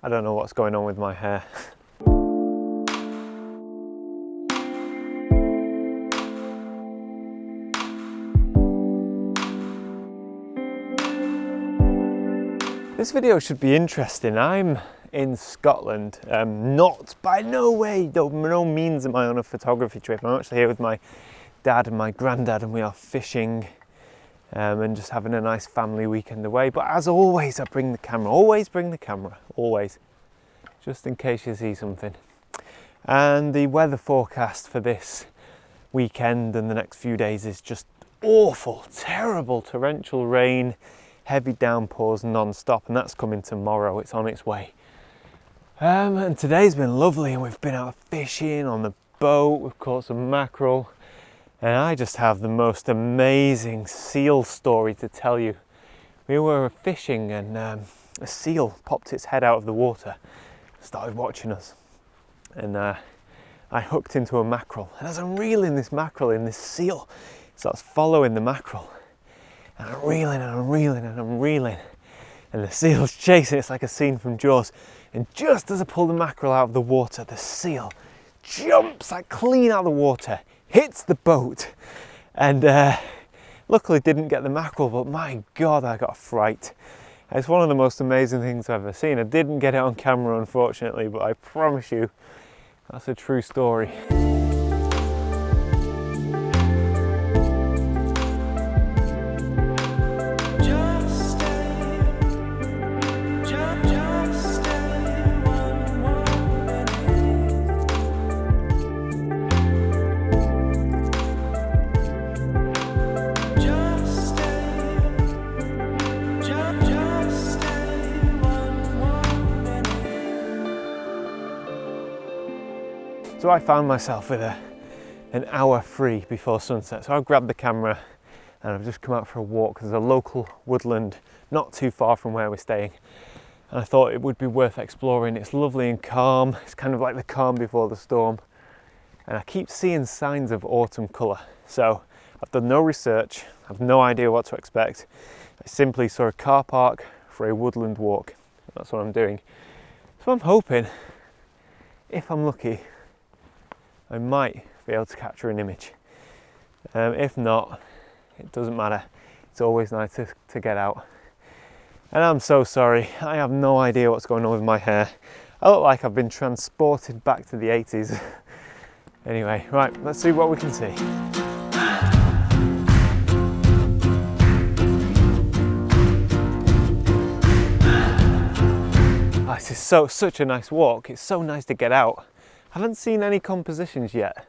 I don't know what's going on with my hair. This video should be interesting. I'm in Scotland, not by no means am I on a photography trip. I'm actually here with my dad and my granddad, and we are fishing and just having a nice family weekend away. But as always, I bring the camera, always, just in case you see something. And the weather forecast for this weekend and the next few days is just awful, terrible, torrential rain, heavy downpours non-stop, and that's coming tomorrow. It's on its way. And today's been lovely, and we've been out fishing on the boat. We've caught some mackerel, and I just have the most amazing seal story to tell you. We were fishing, and a seal popped its head out of the water, started watching us, and I hooked into a mackerel. And as I'm reeling this mackerel in, this seal starts following the mackerel. And I'm reeling and I'm reeling and I'm reeling, and the seal's chasing. It's like a scene from Jaws. And just as I pull the mackerel out of the water, the seal jumps like clean out of the water, hits the boat, and luckily didn't get the mackerel, but my God, I got a fright. It's one of the most amazing things I've ever seen. I didn't get it on camera, unfortunately, but I promise you, that's a true story. So I found myself with an hour free before sunset. So I grabbed the camera and I've just come out for a walk. There's a local woodland not too far from where we're staying. And I thought it would be worth exploring. It's lovely and calm. It's kind of like the calm before the storm. And I keep seeing signs of autumn colour. So I've done no research. I've no idea what to expect. I simply saw a car park for a woodland walk. That's what I'm doing. So I'm hoping, if I'm lucky, I might be able to capture an image. If not, it doesn't matter. It's always nice to get out. And I'm so sorry, I have no idea what's going on with my hair. I look like I've been transported back to the 80s. Anyway, right, let's see what we can see. Oh, this is such a nice walk. It's so nice to get out. I haven't seen any compositions yet,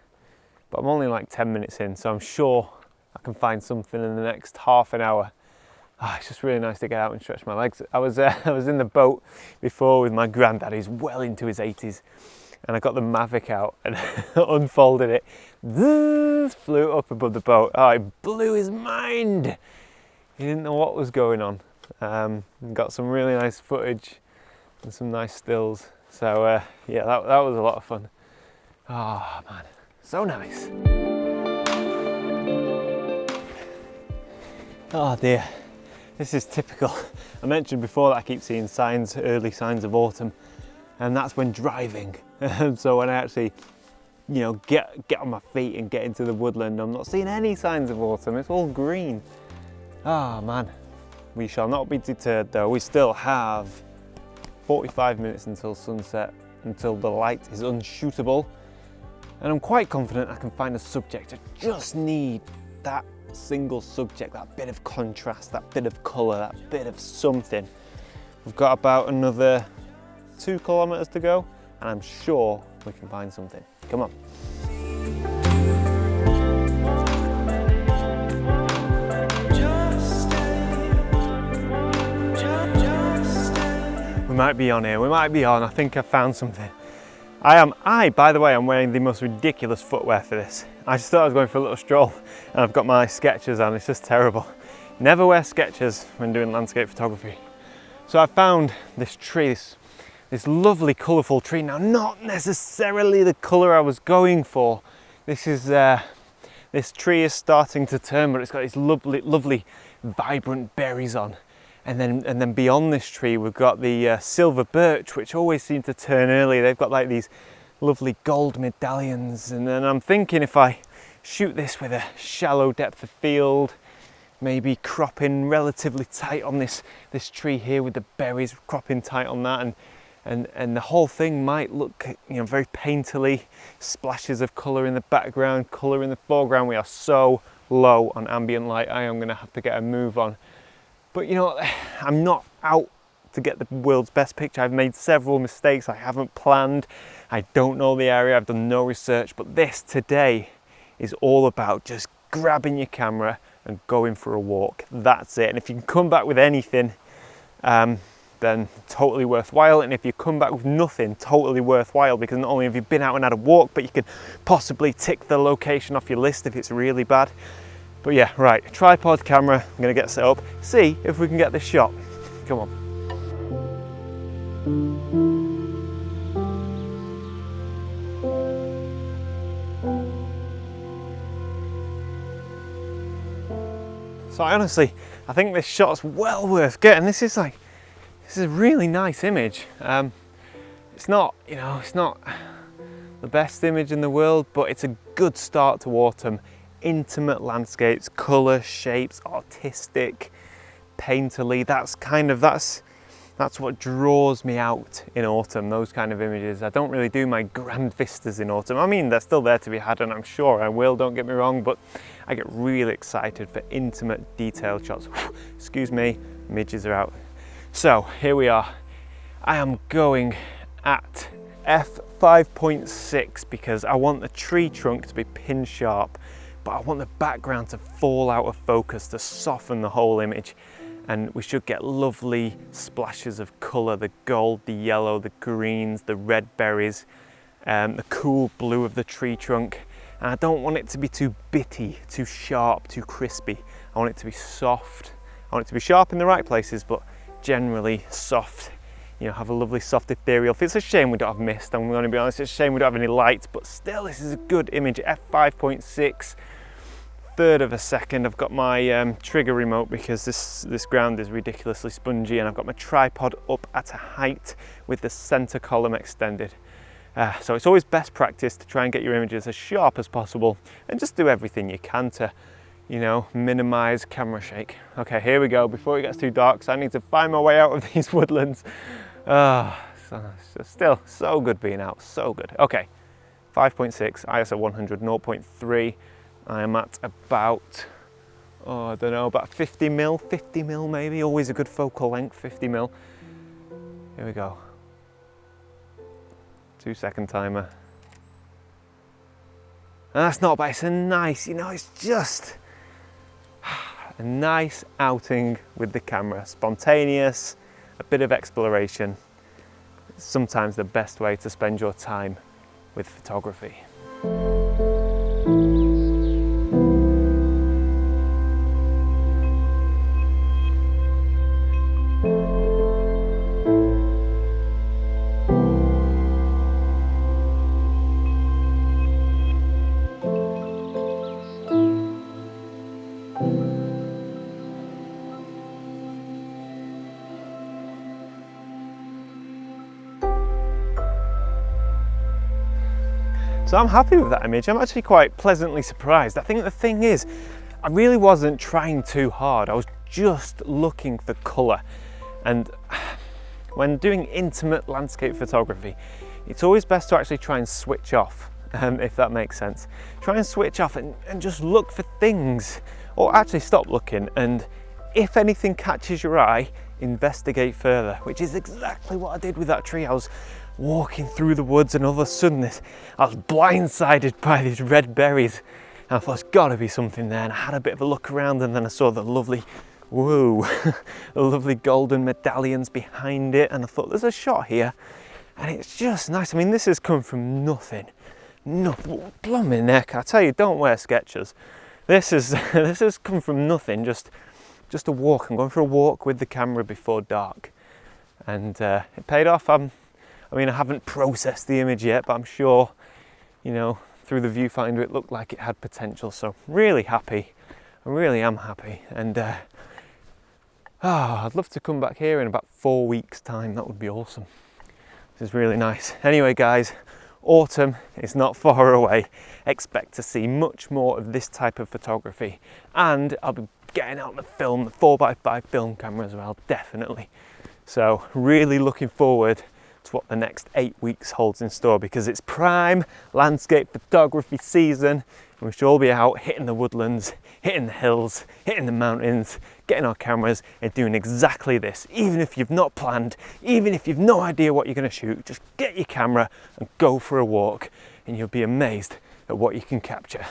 but I'm only like 10 minutes in, so I'm sure I can find something in the next half an hour. It's just really nice to get out and stretch my legs. I was in the boat before with my granddad, who's well into his 80s, and I got the Mavic out and unfolded it. Flew up above the boat. Oh, it blew his mind. He didn't know what was going on. Got some really nice footage and some nice stills. So yeah, that was a lot of fun. Oh man, so nice. Oh dear, this is typical. I mentioned before that I keep seeing early signs of autumn, and that's when driving. So when I actually, get on my feet and get into the woodland, I'm not seeing any signs of autumn. It's all green. Oh man, we shall not be deterred though. We still have 45 minutes until sunset, until the light is unshootable, and I'm quite confident I can find a subject. I just need that single subject, that bit of contrast, that bit of colour, that bit of something. We've got about another 2 kilometres to go, and I'm sure we can find something. Come on. We might be on here, we might be on. I think I found something. By the way, I'm wearing the most ridiculous footwear for this. I just thought I was going for a little stroll, and I've got my Skechers on. It's just terrible. Never wear Skechers when doing landscape photography. So I found this tree, this lovely colourful tree. Now, not necessarily the colour I was going for. This tree is starting to turn, but it's got these lovely, vibrant berries on. And then beyond this tree, we've got the silver birch, which always seem to turn early. They've got like these lovely gold medallions. And then I'm thinking if I shoot this with a shallow depth of field, maybe cropping relatively tight on this tree here with the berries, cropping tight on that, and the whole thing might look, you know, very painterly, splashes of colour in the background, colour in the foreground. We are so low on ambient light, I am going to have to get a move on. But you know, I'm not out to get the world's best picture. I've made several mistakes, I haven't planned, I don't know the area, I've done no research, but this today is all about just grabbing your camera and going for a walk. That's it. And if you can come back with anything, then totally worthwhile. And if you come back with nothing, totally worthwhile, because not only have you been out and had a walk, but you can possibly tick the location off your list if it's really bad. But yeah, right, tripod camera, I'm gonna get set up, see if we can get this shot. Come on. So I think this shot's well worth getting. This is a really nice image. It's not, you know, it's not the best image in the world, but it's a good start to autumn. Intimate landscapes, colour, shapes, artistic, painterly. That's what draws me out in autumn, those kind of images. I don't really do my grand vistas in autumn. I mean, they're still there to be had, and I'm sure I will, don't get me wrong, but I get really excited for intimate, detailed shots. Excuse me, midges are out. So here we are. I am going at f5.6 because I want the tree trunk to be pin sharp, but I want the background to fall out of focus to soften the whole image. And we should get lovely splashes of colour, the gold, the yellow, the greens, the red berries, the cool blue of the tree trunk. And I don't want it to be too bitty, too sharp, too crispy. I want it to be soft. I want it to be sharp in the right places, but generally soft. You know, have a lovely soft ethereal. It's a shame we don't have mist, I'm going to be honest. It's a shame we don't have any light, but still this is a good image. f5.6. Third of a second. I've got my trigger remote because this ground is ridiculously spongy, and I've got my tripod up at a height with the center column extended. So it's always best practice to try and get your images as sharp as possible and just do everything you can to, you know, minimize camera shake. Okay, here we go before it gets too dark, so I need to find my way out of these woodlands. Still so good being out, so good. Okay, 5.6, ISO 100, 0.3. I am at about, I don't know, about 50 mil maybe, always a good focal length, 50 mil. Here we go. 2 second timer. And that's not bad, it's a nice, you know, it's just a nice outing with the camera. Spontaneous, a bit of exploration. It's sometimes the best way to spend your time with photography. So I'm happy with that image. I'm actually quite pleasantly surprised. I think the thing is, I really wasn't trying too hard. I was just looking for colour. And when doing intimate landscape photography, it's always best to actually try and switch off, if that makes sense. Try and switch off and just look for things, or actually stop looking, and if anything catches your eye, investigate further, which is exactly what I did with that tree. I was walking through the woods and all of a sudden I was blindsided by these red berries, and I thought there's got to be something there, and I had a bit of a look around, and then I saw the lovely, whoa, the lovely golden medallions behind it, and I thought there's a shot here, and it's just nice. I mean, this has come from nothing. No, blooming neck, I tell you, don't wear Skechers. This has come from nothing, just a walk. I'm going for a walk with the camera before dark, and it paid off. I mean, I haven't processed the image yet, but I'm sure, you know, through the viewfinder it looked like it had potential. So really happy. I really am happy. And I'd love to come back here in about 4 weeks' time. That would be awesome. This is really nice. Anyway, guys, autumn is not far away. Expect to see much more of this type of photography, and I'll be getting out the film, the 4x5 film camera as well, definitely. So really looking forward to what the next 8 weeks holds in store, because it's prime landscape photography season. We should all be out hitting the woodlands, hitting the hills, hitting the mountains, getting our cameras and doing exactly this. Even if you've not planned, even if you've no idea what you're going to shoot, just get your camera and go for a walk, and you'll be amazed at what you can capture.